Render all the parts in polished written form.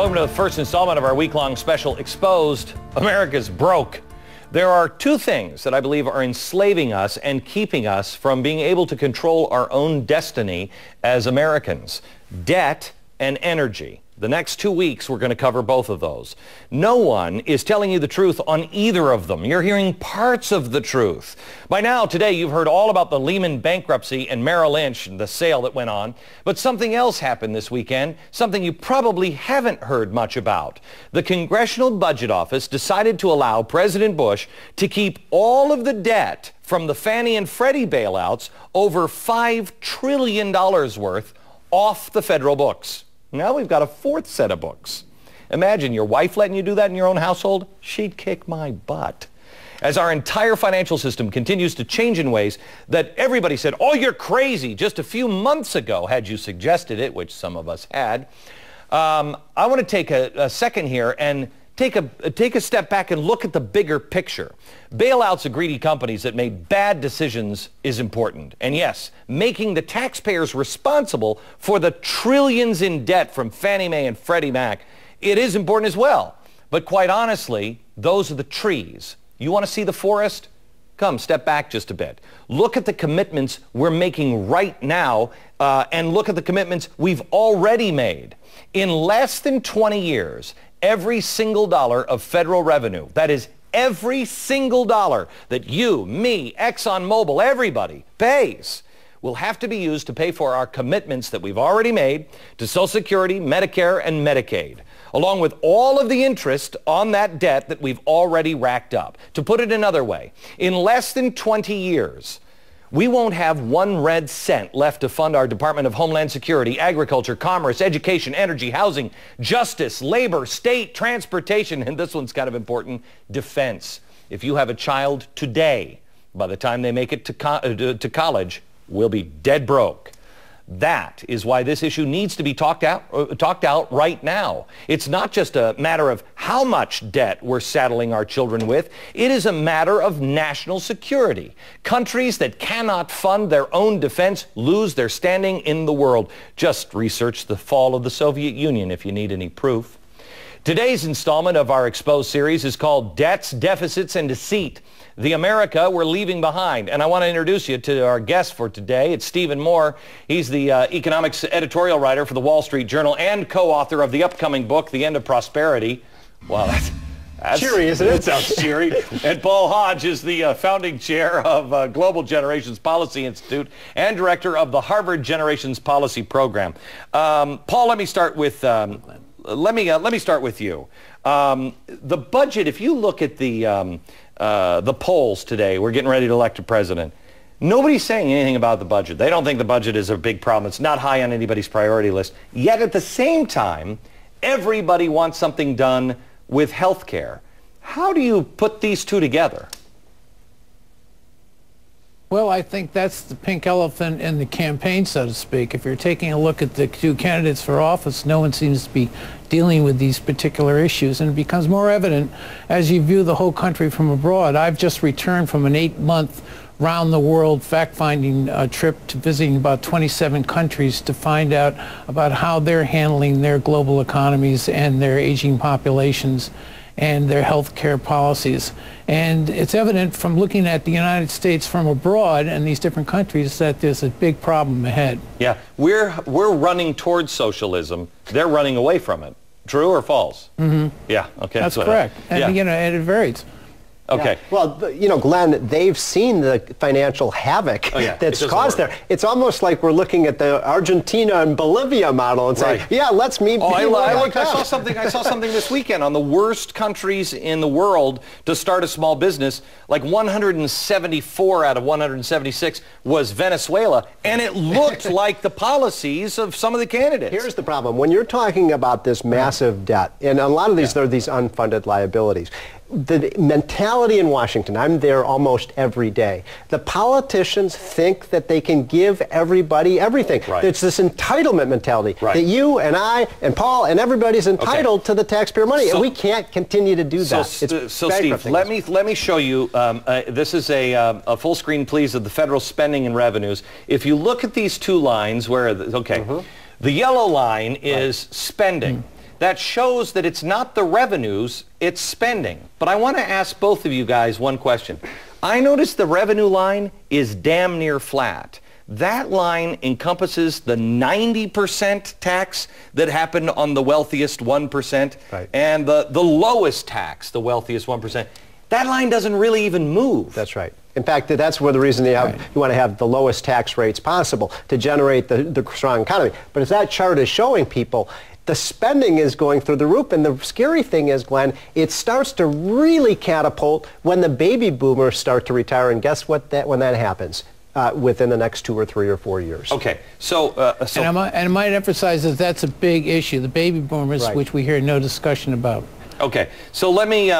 Welcome to the first installment of our week-long special, Exposed, America's Broke. There are two things that I believe are enslaving us and keeping us from being able to control our own destiny as Americans: debt and energy. The next 2 weeks, we're going to cover both of those. No one is telling you the truth on either of them. You're hearing parts of the truth. By now, today, you've heard all about the Lehman bankruptcy and Merrill Lynch and the sale that went on. But something else happened this weekend, something you probably haven't heard much about. The Congressional Budget Office decided to allow President Bush to keep all of the debt from the Fannie and Freddie bailouts, over $5 trillion worth, off the federal books. Now we've got a fourth set of books. Imagine your wife letting you do that in your own household. She'd kick my butt. As our entire financial system continues to change in ways that everybody said, "Oh, you're crazy," just a few months ago, had you suggested it, which some of us had. I want to take a second here and take a step back and look at the bigger picture. Bailouts of greedy companies that made bad decisions is important. And yes, making the taxpayers responsible for the trillions in debt from Fannie Mae and Freddie Mac, it is important as well. But quite honestly, those are the trees. You want to see the forest? Come, step back just a bit. Look at the commitments we're making right now, and look at the commitments we've already made. In less than 20 years, every single dollar of federal revenue, that is every single dollar that you, me, ExxonMobil, everybody pays, will have to be used to pay for our commitments that we've already made to Social Security, Medicare, and Medicaid, along with all of the interest on that debt that we've already racked up. To put it another way, in less than 20 years, we won't have one red cent left to fund our Department of Homeland Security, Agriculture, Commerce, Education, Energy, Housing, Justice, Labor, State, Transportation, and this one's kind of important, Defense. If you have a child today, by the time they make it to college, we'll be dead broke. That is why this issue needs to be talked out right now. It's not just a matter of how much debt we're saddling our children with. It is a matter of national security. Countries that cannot fund their own defense lose their standing in the world. Just research the fall of the Soviet Union if you need any proof. Today's installment of our Exposed series is called Debts, Deficits, and Deceit: The America We're Leaving Behind. And I want to introduce you to our guest for today. It's Stephen Moore. He's the economics editorial writer for the Wall Street Journal and co-author of the upcoming book, The End of Prosperity. Wow, that's cheery, isn't it? That sounds cheery. And Paul Hodge is the founding chair of Global Generations Policy Institute and director of the Harvard Generations Policy Program. Paul, let me start with let me start with you. The budget, if you look at the polls today, we're getting ready to elect a president. Nobody's saying anything about the budget. They don't think the budget is a big problem. It's not high on anybody's priority list. Yet at the same time, everybody wants something done with health care. How do you put these two together? Well, I think that's the pink elephant in the campaign, so to speak. If you're taking a look at the two candidates for office, no one seems to be dealing with these particular issues, and it becomes more evident as you view the whole country from abroad. I've just returned from an 8-month round-the-world fact-finding trip to visiting about 27 countries to find out about how they're handling their global economies and their aging populations and their health care policies. And it's evident from looking at the United States from abroad and these different countries that there's a big problem ahead. Yeah, we're running towards socialism. They're running away from it. True or false? Mm-hmm. Yeah, okay. That's correct. And, yeah. And it varies. Okay. Yeah. Well, Glenn, they've seen the financial havoc that's caused there. It's almost like we're looking at the Argentina and Bolivia model and saying, yeah, let's meet. I saw something this weekend on the worst countries in the world to start a small business. Like 174 out of 176 was Venezuela, and it looked like the policies of some of the candidates. Here's the problem. When you're talking about this massive debt, and a lot of these, there are these unfunded liabilities, the mentality in Washington, I'm there almost every day. The politicians think that they can give everybody everything. Right. It's this entitlement mentality that you and I and Paul and everybody's entitled to the taxpayer money, and we can't continue to do that. So Steve, let me show you. This is a full screen, please, of the federal spending and revenues. If you look at these two lines, where the yellow line is spending. that shows that it's not the revenues, it's spending. But I want to ask both of you guys one question. I noticed the revenue line is damn near flat. That line encompasses the 90% tax that happened on the wealthiest 1%, right, and the lowest tax, the wealthiest 1%. That line doesn't really even move. That's right. In fact, that's where the reason you want to have the lowest tax rates possible to generate the strong economy. But as that chart is showing people, the spending is going through the roof. And the scary thing is, Glenn, it starts to really catapult when the baby boomers start to retire. And guess what? When that happens? Within the next 2 or 3 or 4 years. Okay, so and I might emphasize that that's a big issue, the baby boomers, right, which we hear no discussion about. Okay, so let me,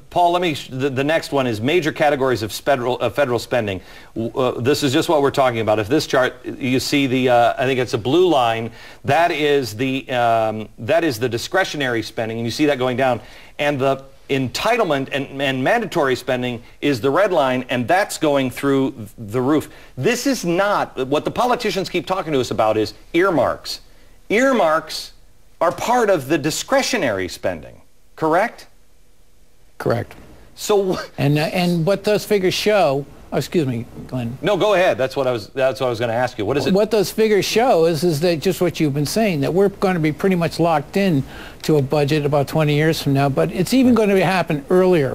Paul, the next one is major categories of federal spending. This is just what we're talking about. If this chart, you see the, I think it's a blue line, that is the discretionary spending, and you see that going down. And the entitlement and mandatory spending is the red line, and that's going through the roof. This is not, what the politicians keep talking to us about is earmarks. Earmarks are part of the discretionary spending, correct? Correct. So, and what those figures show, excuse me, Glenn. No, go ahead. That's what I was going to ask you. What is it? What those figures show is that just what you've been saying, that we're going to be pretty much locked in to a budget about 20 years from now, but it's even going to happen earlier.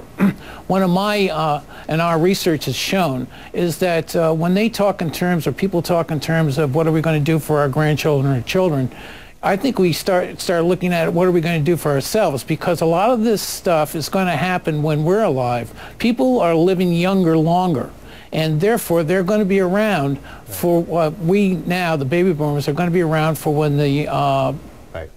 One of my and our research has shown is that when they talk in terms, or people talk in terms of what are we going to do for our grandchildren or children, I think we start looking at what are we going to do for ourselves, because a lot of this stuff is going to happen when we're alive. People are living younger longer, and therefore they're going to be around for what we now, the baby boomers, are going to be around for when the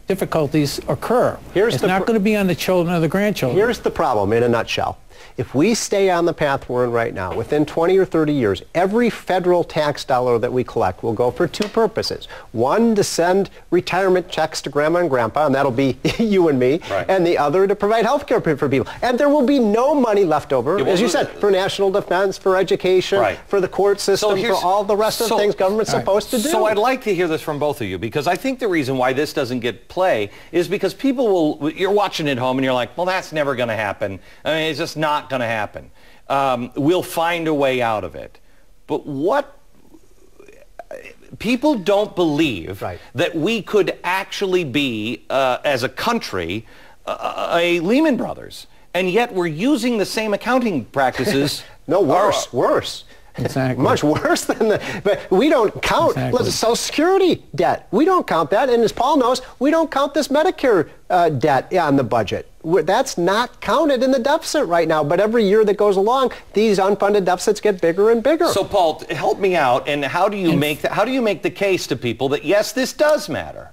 difficulties occur. It's not going to be on the children or the grandchildren. Here's the problem in a nutshell. If we stay on the path we're in right now, within 20 or 30 years, every federal tax dollar that we collect will go for 2 purposes. One, to send retirement checks to grandma and grandpa, and that'll be you and me, right, and the other to provide health care for people. And there will be no money left over, as you said, for national defense, for education, right, for the court system, for all the rest of the things government's supposed to do. So I'd like to hear this from both of you, because I think the reason why this doesn't get play is because people will, you're watching at home and you're like, well, that's never going to happen. I mean, it's just not going to happen. We'll find a way out of it. But what people don't believe that we could actually be, as a country, a Lehman Brothers, and yet we're using the same accounting practices. No, worse. Exactly. Much worse than but we don't count Social Security debt. We don't count that. And as Paul knows, we don't count this Medicare debt on the budget. That's not counted in the deficit right now. But every year that goes along, these unfunded deficits get bigger and bigger. So Paul, help me out. And how do you make the case to people that, yes, this does matter?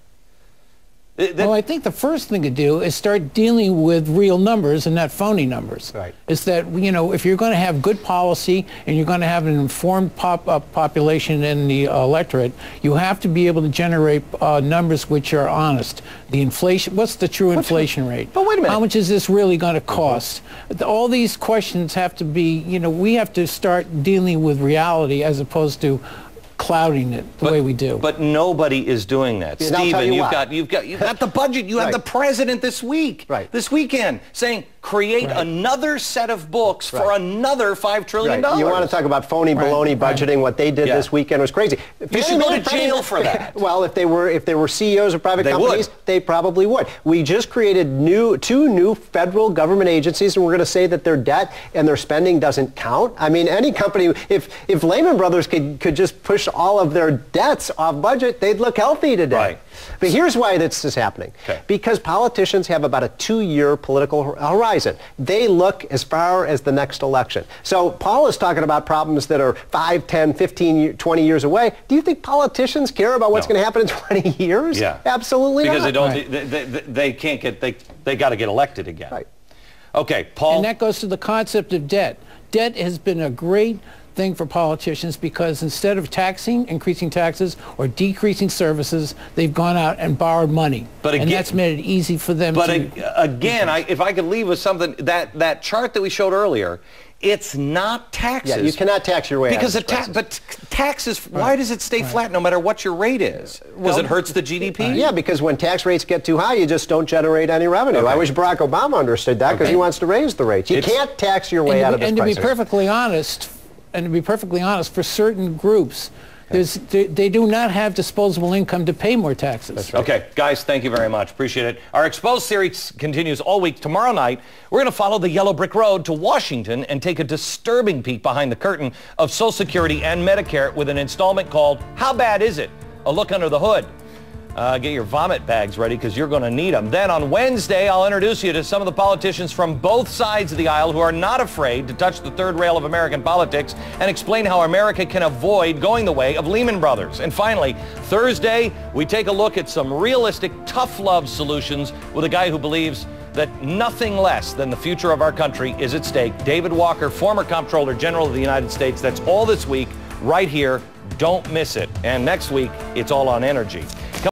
Well, I think the first thing to do is start dealing with real numbers and not phony numbers. Right. Is that, you know, if you're going to have good policy and you're going to have an informed population in the electorate, you have to be able to generate numbers which are honest. The inflation, what's the true inflation rate? But wait a minute. How much is this really going to cost? All these questions have to be, you know, we have to start dealing with reality as opposed to clouding it the way we do. But nobody is doing that. Yeah, Stephen, you've got the budget. You have the president this weekend, saying create another set of books for another $5 trillion. You want to talk about phony baloney budgeting? What they did this weekend was crazy. You should go to jail for that. Well, if they were CEOs of private companies, they probably would. We just created two new federal government agencies, and we're going to say that their debt and their spending doesn't count. I mean, any company, if Lehman Brothers could just push all of their debts off budget, they'd look healthy today. Right. But here's why this is happening. Because politicians have about a 2-year political horizon. They look as far as the next election. So Paul is talking about problems that are 5, 10, 15, 20 years away. Do you think politicians care about what's going to happen in 20 years? Yeah. Absolutely because not. Because they don't, they can't get, they got to get elected again. Right. Okay, Paul. And that goes to the concept of debt. Debt has been a great thing for politicians because instead of increasing taxes or decreasing services, they've gone out and borrowed money. But again, and that's made it easy for them again, if I could leave with something, that chart that we showed earlier, It's not taxes. Yeah, you cannot tax your way because out of but taxes, why does it stay flat no matter what your rate is? Because it hurts the GDP? Yeah, because when tax rates get too high, you just don't generate any revenue. Okay. I wish Barack Obama understood that because he wants to raise the rates. You can't tax your way out of this crisis. And to be perfectly honest, for certain groups, they do not have disposable income to pay more taxes. That's right. Okay, guys, thank you very much. Appreciate it. Our Exposed series continues all week. Tomorrow night, we're going to follow the Yellow Brick Road to Washington and take a disturbing peek behind the curtain of Social Security and Medicare with an installment called How Bad Is It? A Look Under the Hood. Get your vomit bags ready because you're going to need them. Then on Wednesday, I'll introduce you to some of the politicians from both sides of the aisle who are not afraid to touch the third rail of American politics and explain how America can avoid going the way of Lehman Brothers. And finally, Thursday, we take a look at some realistic, tough love solutions with a guy who believes that nothing less than the future of our country is at stake. David Walker, former Comptroller General of the United States. That's all this week, right here. Don't miss it. And next week, it's all on energy.